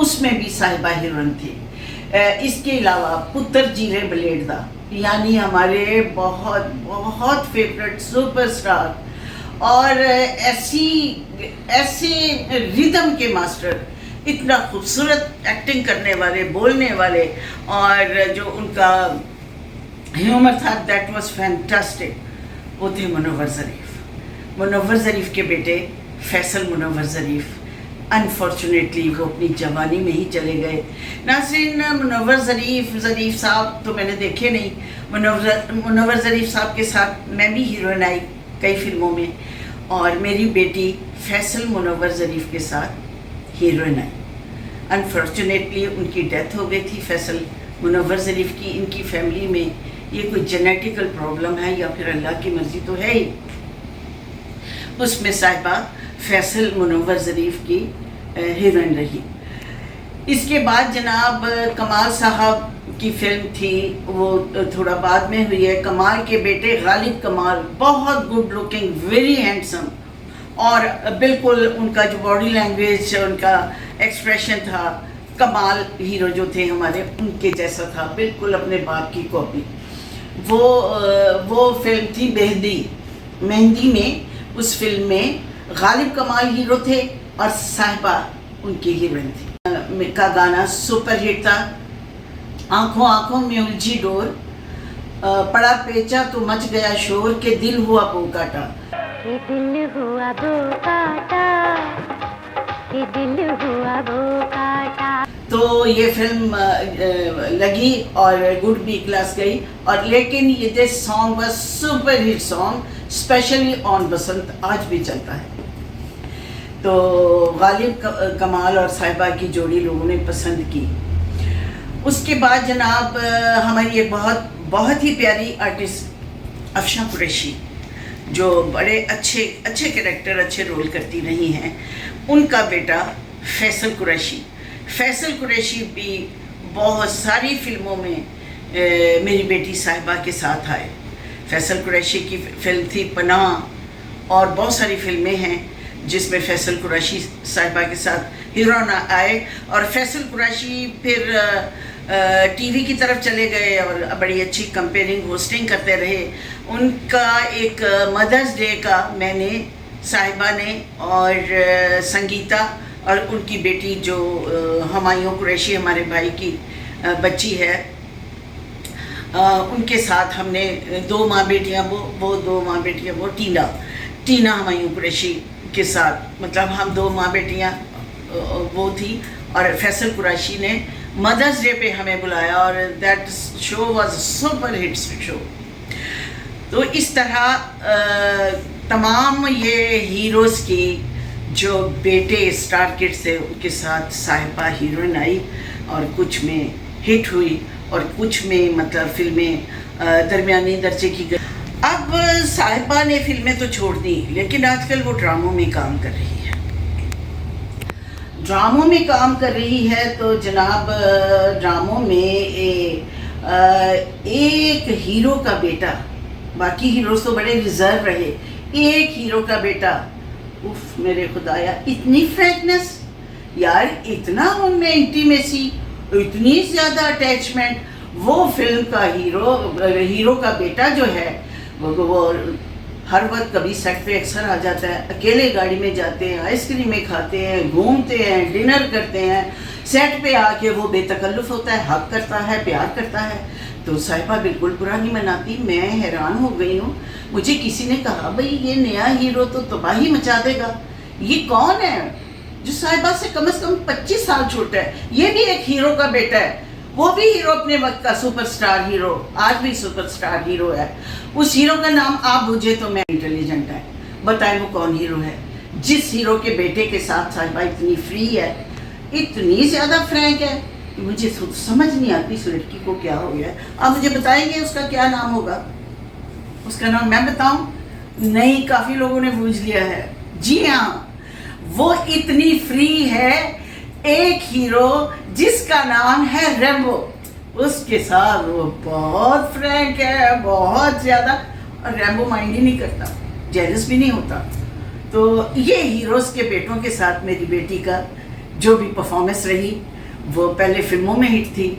اس میں بھی صاحبہ ہیروئن تھی. اس کے علاوہ پتر جیرے بلیڈ دا یعنی ہمارے بہت بہت فیوریٹ سپر سٹار اور ایسے ریدم کے ماسٹر, اتنا خوبصورت ایکٹنگ کرنے والے, بولنے والے, اور جو ان کا ہیومر تھا دیٹ واز فینٹاسٹک, وہ تھے منور ظریف. منور ظریف کے بیٹے فیصل منور ظریف, انفارچونیٹلی وہ اپنی جوانی میں ہی چلے گئے. ناظرین, منور ظریف صاحب تو میں نے دیکھے نہیں. منور ظریف صاحب کے ساتھ میں بھی ہیروئن آئی کئی فلموں میں, اور میری بیٹی فیصل منور ظریف کے ساتھ ہیروئن آئی. انفارچونیٹلی ان کی ڈیتھ ہو گئی تھی فیصل منور ظریف کی. ان کی فیملی میں یہ کوئی جینیٹیکل پرابلم ہے یا پھر اللہ کی مرضی تو ہے ہی. اس میں صاحبہ فیصل منور ظریف کی ہیروئن رہی. اس کے بعد جناب کمال صاحب کی فلم تھی, وہ تھوڑا بعد میں ہوئی ہے. کمال کے بیٹے غالب کمال, بہت گڈ لکنگ, ویری ہینڈسم, اور بالکل ان کا جو باڈی لینگویج, ان کا ایکسپریشن تھا, کمال ہیرو جو تھے ہمارے ان کے جیسا تھا, بالکل اپنے باپ کی کاپی. وہ فلم تھی مہندی میں. اس فلم میں غالب کمال ہیرو تھے اور صاحبہ ان کی ہیروئن تھی. کا گانا سپر ہٹ تھا, آنکھوں آنکھوں میں الجھی ڈور, پڑا پیچا تو مچ گیا شور, کہ دل ہوا بو کاٹا. کہ دل ہوا بو کاٹا, کہ دل ہوا بو کاٹا. تو یہ فلم لگی اور گڈ بی کلاس گئی, اور لیکن یہ this song was super hit song, specially on Basant, آج بھی چلتا ہے. تو غالب کمال اور صاحبہ کی جوڑی لوگوں نے پسند کی. اس کے بعد جناب ہماری ایک بہت ہی پیاری آرٹسٹ افشاں قریشی, جو بڑے اچھے کریکٹر, اچھے رول کرتی رہی ہیں, ان کا بیٹا فیصل قریشی. فیصل قریشی بھی بہت ساری فلموں میں میری بیٹی صاحبہ کے ساتھ آئے. فیصل قریشی کی فلم تھی پناہ, اور بہت ساری فلمیں ہیں جس میں فیصل قریشی صاحبہ کے ساتھ ہیروئن آئے. اور فیصل قریشی پھر ٹی وی کی طرف چلے گئے اور بڑی اچھی کمپیئرنگ ہوسٹنگ کرتے رہے. ان کا ایک مدرس ڈے کا میں نے, صاحبہ نے اور سنگیتا اور ان کی بیٹی جو ہمایوں قریشی ہمارے بھائی کی بچی ہے, ان کے ساتھ ہم نے دو ماں بیٹیاں, وہ ٹینا ہمایوں قریشی کے ساتھ, مطلب ہم دو ماں بیٹیاں وہ تھی, اور فیصل قریشی نے مدرس ڈے پہ ہمیں بلایا, اور that show was super hit show. تو اس طرح تمام یہ ہیروز کی جو بیٹے اسٹار کڈس تھے ان کے ساتھ صاحبہ ہیروئن آئی, اور کچھ میں ہٹ ہوئی اور کچھ میں مطلب فلمیں درمیانی درجے کی گئی. اب صاحبہ نے فلمیں تو چھوڑ دی, لیکن آج کل وہ ڈراموں میں کام کر رہی ہے. تو جناب ڈراموں میں ایک ہیرو کا بیٹا, باقی ہیروز تو بڑے ریزرو رہے, ایک ہیرو کا بیٹا, اف میرے خدایا, اتنی فرینکنس یار, اتنا ان میں انٹیمیسی, اتنی زیادہ اٹیچمنٹ. وہ فلم کا ہیرو کا بیٹا جو ہے وہ ہر وقت کبھی سیٹ پہ اکثر آ جاتا ہے, اکیلے گاڑی میں جاتے ہیں, آئس کریمیں کھاتے ہیں, گھومتے ہیں, ڈنر کرتے ہیں, سیٹ پہ آ کے وہ بے تکلف ہوتا ہے, حق کرتا ہے, پیار کرتا ہے. تو صاحبہ بالکل برا نہیں مناتی. میں حیران ہو گئی ہوں, مجھے کسی نے کہا بھئی یہ نیا ہیرو تو تباہی مچا دے گا, یہ کون ہے جو صاحبہ سے کم از کم 25 سال چھوٹا ہے. یہ بھی ایک ہیرو کا بیٹا ہے, وہ بھی ہیرو اپنے وقت کا سپر سٹار ہیرو, آج بھی سپر سٹار ہیرو ہے. اس ہیرو کا نام آپ بوجھے تو میں انٹیلیجنٹ ہے, بتائیں وہ کون ہیرو ہے جس ہیرو کے بیٹے کے ساتھ صاحبہ اتنی فری ہے, اتنی زیادہ فرینک ہے. مجھے سمجھ نہیں آتی اس لڑکی کو کیا ہو گیا ہے. آپ مجھے بتائیں گے اس کا کیا نام ہوگا؟ اس کا نام میں بتاؤں؟ نہیں, کافی لوگوں نے بوجھ لیا ہے. جی ہاں, وہ اتنی فری ہے, ایک ہیرو جس کا نام ہے ریمبو, اس کے ساتھ وہ بہت فرینک ہے, بہت زیادہ, اور ریمبو مائنڈ ہی نہیں کرتا, جیلس بھی نہیں ہوتا. تو یہ ہیروز کے بیٹوں کے ساتھ میری بیٹی کا جو بھی پرفارمنس رہی وہ پہلے فلموں میں ہٹ تھی،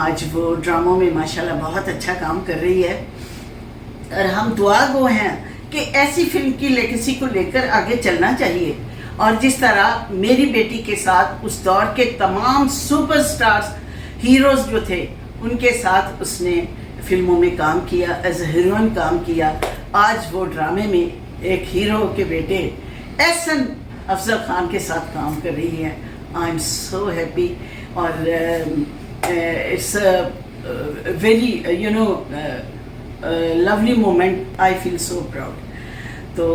آج وہ ڈراموں میں ماشاءاللہ بہت اچھا کام کر رہی ہے، اور ہم دعا گو ہیں کہ ایسی فلم کی لیگیسی کو لے کر آگے چلنا چاہیے، اور جس طرح میری بیٹی کے ساتھ اس دور کے تمام سپر سٹارز ہیروز جو تھے ان کے ساتھ اس نے فلموں میں کام کیا، ایز اے ہیروئن کام کیا، آج وہ ڈرامے میں ایک ہیرو کے بیٹے احسن افضل خان کے ساتھ کام کر رہی ہے. آئی ایم سو ہیپی، اور it's very lovely moment, I feel so proud. تو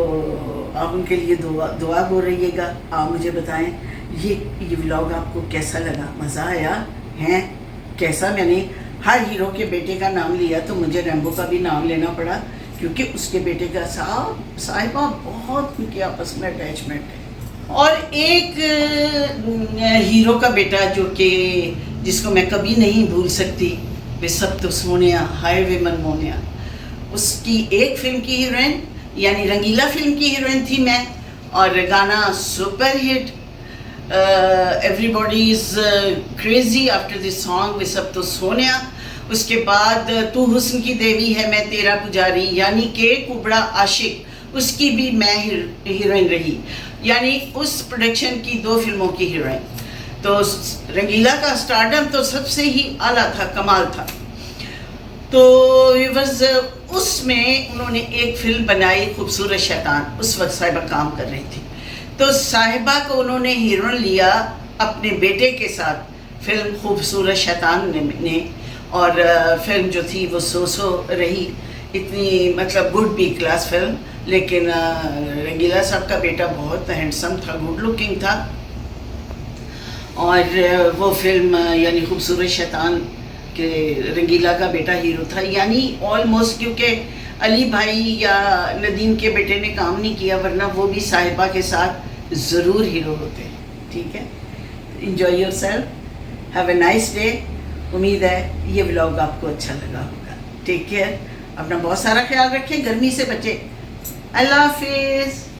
آپ ان کے لیے دعا گو رہیے گا. آپ مجھے بتائیں یہ ولاگ آپ کو کیسا لگا؟ مزہ آیا ہے؟ کیسا؟ میں نے ہر ہیرو کے بیٹے کا نام لیا تو مجھے ریمبو کا بھی نام لینا پڑا، کیونکہ اس کے بیٹے کا صاحبہ بہت ان کے آپس میں اٹیچمنٹ ہے. اور ایک ہیرو کا بیٹا جو کہ جس کو میں کبھی نہیں بھول سکتی، بے سب تو سونیا ہائے وے من مونیا، اس کی ایک فلم کی ہیروئن یعنی رنگیلا فلم کی ہیروئن تھی میں، اور گانا super hit, everybody is crazy after this song وے سب تو سونیا. اس کے بعد تو حسن کی دیوی ہے میں تیرا پجاری یعنی کہ کبڑا عاشق، اس کی بھی میں ہیروئن رہی، یعنی اس پروڈکشن کی 2 فلموں کی ہیروئن. تو رنگیلا کا سٹارڈم تو سب سے ہی اعلیٰ تھا، کمال تھا. تو اس میں انہوں نے ایک فلم بنائی خوبصورت شیطان، اس وقت صاحبہ کام کر رہی تھی، تو صاحبہ کو انہوں نے ہیروئن لیا اپنے بیٹے کے ساتھ فلم خوبصورت شیطان نے، اور فلم جو تھی وہ سو رہی، اتنی مطلب گڈ بی کلاس فلم. لیکن رنگیلا صاحب کا بیٹا بہت ہینڈسم تھا، گڈ لکنگ تھا، اور وہ فلم یعنی خوبصورت شیطان کہ رنگیلا کا بیٹا ہیرو تھا، یعنی آلموسٹ، کیونکہ علی بھائی یا ندیم کے بیٹے نے کام نہیں کیا، ورنہ وہ بھی صاحبہ کے ساتھ ضرور ہیرو ہوتے ہیں. ٹھیک ہے، enjoy your self, have a nice day. امید ہے یہ ولاگ آپ کو اچھا لگا ہوگا. ٹیک کیئر، اپنا بہت سارا خیال رکھیں، گرمی سے بچیں. اللہ حافظ.